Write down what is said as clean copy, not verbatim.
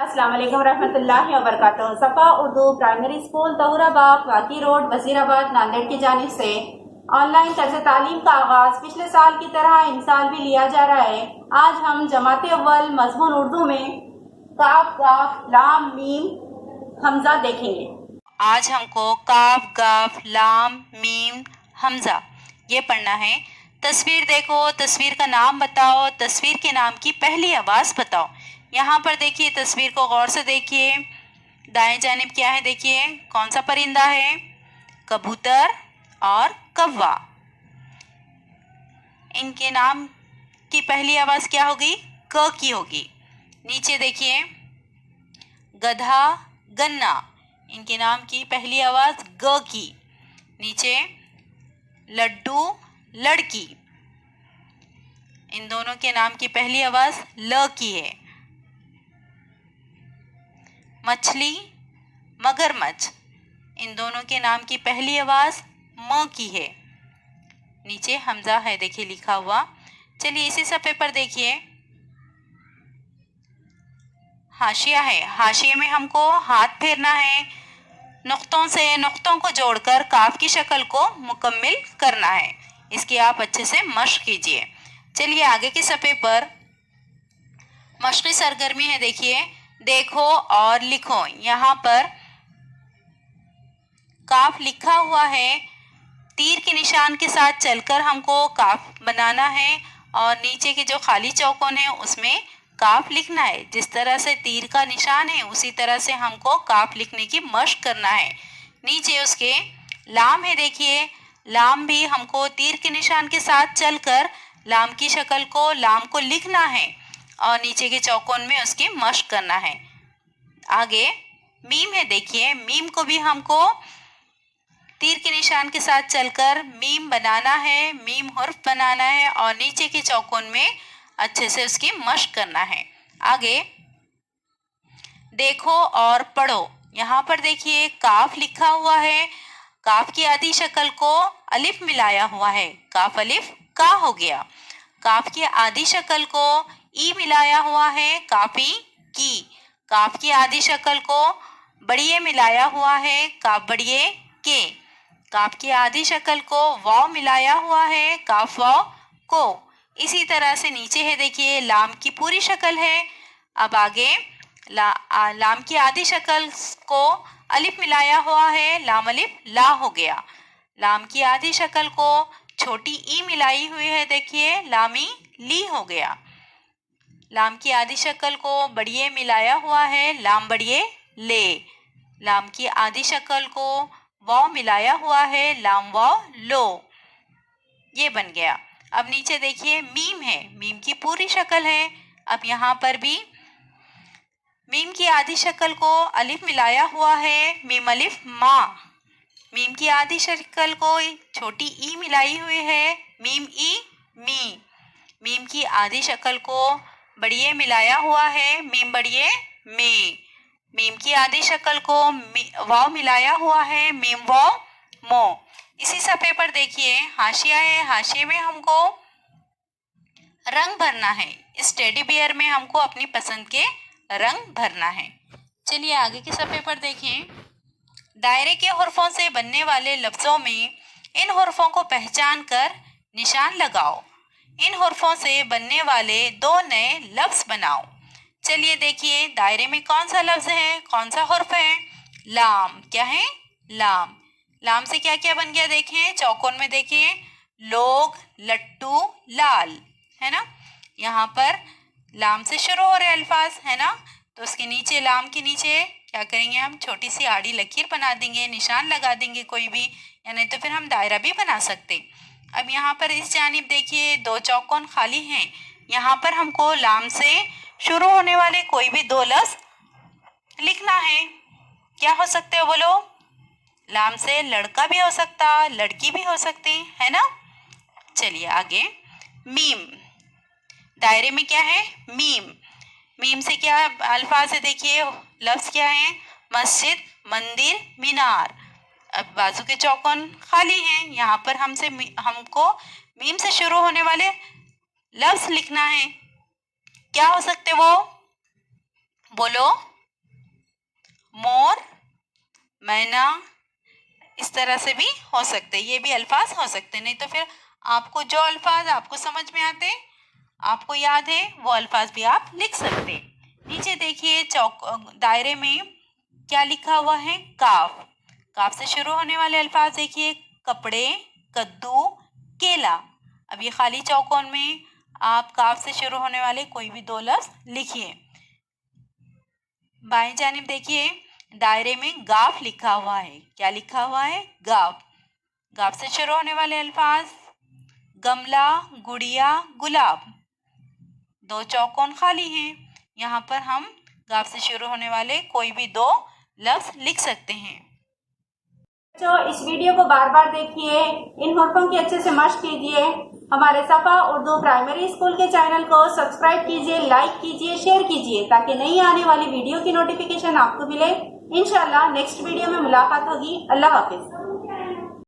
अस्सलाम वालेकुम रहमतुल्लाहि व बरकातुहू। सफ़ा उर्दू प्राइमरी स्कूल तहुराबाग वाकी रोड वजीराबाद नांदेड़ की जानिब से ऑनलाइन तर्ज तालीम का आगाज पिछले साल की तरह इन साल भी लिया जा रहा है। आज हम जमात अव्वल मजमून उर्दू में काफ गाफ लाम मीम हमजा देखेंगे। आज हमको काफ गाफ लाम मीम हमजा ये पढ़ना है। तस्वीर देखो, तस्वीर का नाम बताओ, तस्वीर के नाम की पहली आवाज़ बताओ। यहाँ पर देखिए, तस्वीर को गौर से देखिए। दाएं जानिब क्या है देखिए, कौन सा परिंदा है? कबूतर और कौवा। इनके नाम की पहली आवाज़ क्या होगी? क की होगी। नीचे देखिए, गधा गन्ना, इनके नाम की पहली आवाज़ ग की। नीचे लड्डू लड़की, इन दोनों के नाम की पहली आवाज़ ल की है। मछली मगरमच्छ, इन दोनों के नाम की पहली आवाज़ म की है। नीचे हमजा है देखिए लिखा हुआ। चलिए इसी सफ़े पर देखिए, हाशिया है। हाशिए में हमको हाथ फेरना है, नुक्तों से नुक्तों को जोड़कर काफ की शक्ल को मुकम्मिल करना है। इसकी आप अच्छे से मश्क कीजिए। चलिए आगे के सफ़े पर मश्क़ी सरगर्मी है देखिए, देखो और लिखो। यहाँ पर काफ लिखा हुआ है, तीर के निशान के साथ चलकर हमको काफ बनाना है और नीचे के जो खाली चौकोन है उसमें काफ लिखना है। जिस तरह से तीर का निशान है उसी तरह से हमको काफ लिखने की मश्क करना है। नीचे उसके लाम है देखिए, लाम भी हमको तीर के निशान के साथ चलकर लाम की शक्ल को, लाम को लिखना है और नीचे के चौकोन में उसकी मश्क करना है। आगे मीम है देखिए, मीम को भी हमको तीर के निशान के साथ चलकर मीम बनाना है, मीम हर्फ बनाना है और नीचे के चौकोन में अच्छे से उसकी मश्क करना है। आगे देखो और पढ़ो। यहाँ पर देखिए काफ लिखा हुआ है, काफ की आधी शक्ल को अलिफ मिलाया हुआ है, काफ अलिफ का हो गया। काफ की आधी शक्ल को ई मिलाया हुआ है, काफी की। काफ की आधी शक्ल को बड़िए मिलाया हुआ है, काफ बड़िए के। काफ की आधी शक्ल को वाव मिलाया हुआ है, काफ वाव को। इसी तरह से नीचे है देखिए, लाम की पूरी शक्ल है। अब आगे लाम की आधी शक्ल को अलिफ मिलाया हुआ है, लाम अलिफ ला हो गया। लाम की आधी शक्ल को छोटी ई मिलाई हुई है देखिए, लामी ली हो गया। लाम की आधी शक्ल को बड़िए मिलाया हुआ है, लाम बड़िए ले। लाम की आधी शक्ल को वाव मिलाया हुआ है, लाम वाव लो। ये बन गया। अब नीचे देखिए मीम है, मीम की पूरी शक्ल है। अब यहाँ पर भी मीम की आधी शक्ल को अलिफ मिलाया हुआ है, मीम अलिफ माँ। मीम की आधी शक्ल को छोटी ई मिलाई हुई है, मीम ई मी। मीम की आधी शक्ल को बड़िए मिलाया हुआ है, मीम बड़िए में। मीम की आधी शक्ल को वाव मिलाया हुआ है, मीम वाव मो। इसी सफ़े पर देखिए हाशिया है, हाशिए में हमको रंग भरना है। इस टेडी बियर में हमको अपनी पसंद के रंग भरना है। चलिए आगे के सफ़े पर देखें। दायरे के हुर्फों से बनने वाले लफ्ज़ों में इन हुर्फों को पहचान कर निशान लगाओ। इन हुर्फों से बनने वाले दो नए लफ्ज़ बनाओ। चलिए देखिए, दायरे में कौन सा लफ्ज़ है, कौन सा हुर्फ है? लाम। क्या है? लाम। लाम से क्या क्या बन गया देखें, चौकोन में देखिए, लोग, लट्टू, लाल, है ना। यहाँ पर लाम से शुरू हो रहे अल्फाज है ना, तो उसके नीचे, लाम के नीचे क्या करेंगे, हम छोटी सी आड़ी लकीर बना देंगे, निशान लगा देंगे कोई भी, या नहीं तो फिर हम दायरा भी बना सकते। अब यहाँ पर इस जानिब देखिए दो चौकोन खाली हैं। यहाँ पर हमको लाम से शुरू होने वाले कोई भी दो लफ्ज़ लिखना है। क्या हो सकते हो बोलो? लाम से लड़का भी हो सकता, लड़की भी हो सकती, है ना। चलिए आगे, मीम। दायरे में क्या है? मीम। मीम से क्या अल्फाज है देखिए, लफ्ज़ क्या है? मस्जिद, मंदिर, मीनार। अब बाजू के चौकोन खाली हैं, यहाँ पर हमको मीम से शुरू होने वाले लफ्ज़ लिखना है। क्या हो सकते वो? बोलो। मोर, मैना, इस तरह से भी हो सकते, ये भी अल्फाज हो सकते। नहीं तो फिर आपको जो अल्फाज आपको समझ में आते, आपको याद है, वो अल्फाज भी आप लिख सकते। नीचे देखिए दायरे में क्या लिखा हुआ है, काफ। काफ से शुरू होने वाले अल्फाज देखिए, कपड़े, कद्दू, केला। अब ये खाली चौकोन में आप काफ से शुरू होने वाले कोई भी दो लफ्ज लिखिए। बाएं जानिब देखिए दायरे में गाफ लिखा हुआ है। क्या लिखा हुआ है, गाफ। गाफ से शुरू होने वाले अल्फाज, गमला, गुड़िया, गुलाब। दो चौकोन खाली हैं, यहाँ पर हम गाफ से शुरू होने वाले कोई भी दो लफ्ज लिख सकते हैं। तो इस वीडियो को बार बार देखिए, इन हुर्फों की अच्छे से मश्क कीजिए। हमारे सफ़ा उर्दू प्राइमरी स्कूल के चैनल को सब्सक्राइब कीजिए, लाइक कीजिए, शेयर कीजिए, ताकि नई आने वाली वीडियो की नोटिफिकेशन आपको मिले। इंशाल्लाह नेक्स्ट वीडियो में मुलाकात होगी। अल्लाह हाफिज।